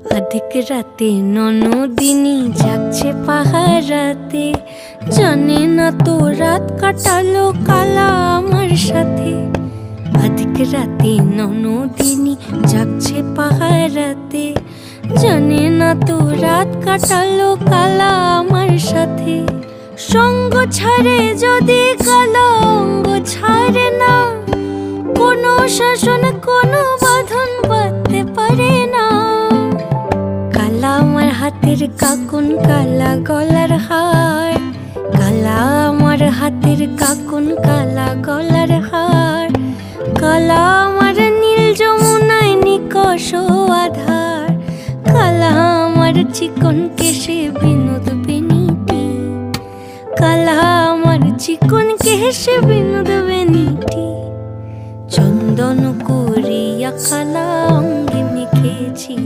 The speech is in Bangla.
अधिक राते ननदिनी जागছে পাহারাতে, জানে না তো রাত কাটালো কালা আমার সাথে। अधिक রাতে ননদিনী जागছে পাহারাতে, জানে না তো রাত কাটালো কালা আমার সাথে। সঙ্গ ছাড়ে যদি কালা অঙ্গ ছাড়ে না, কোনো শাসন কোনো বাঁধন বাঁধতে পারে না। কালা আমার হাতের কাকুন কালা গলার হার, কালা আমার হাতের কাকুন কালা গলার হার, কালা আমার নীল যমুনায় নিকষ আধার, কালা আমার চিকন কেশে বিনোদ বেনিটি, কালা আমার চিকন কেশে বিনোদ বেনিটি। চন্দন করিয়া কালা অঙ্গে মেখেছি।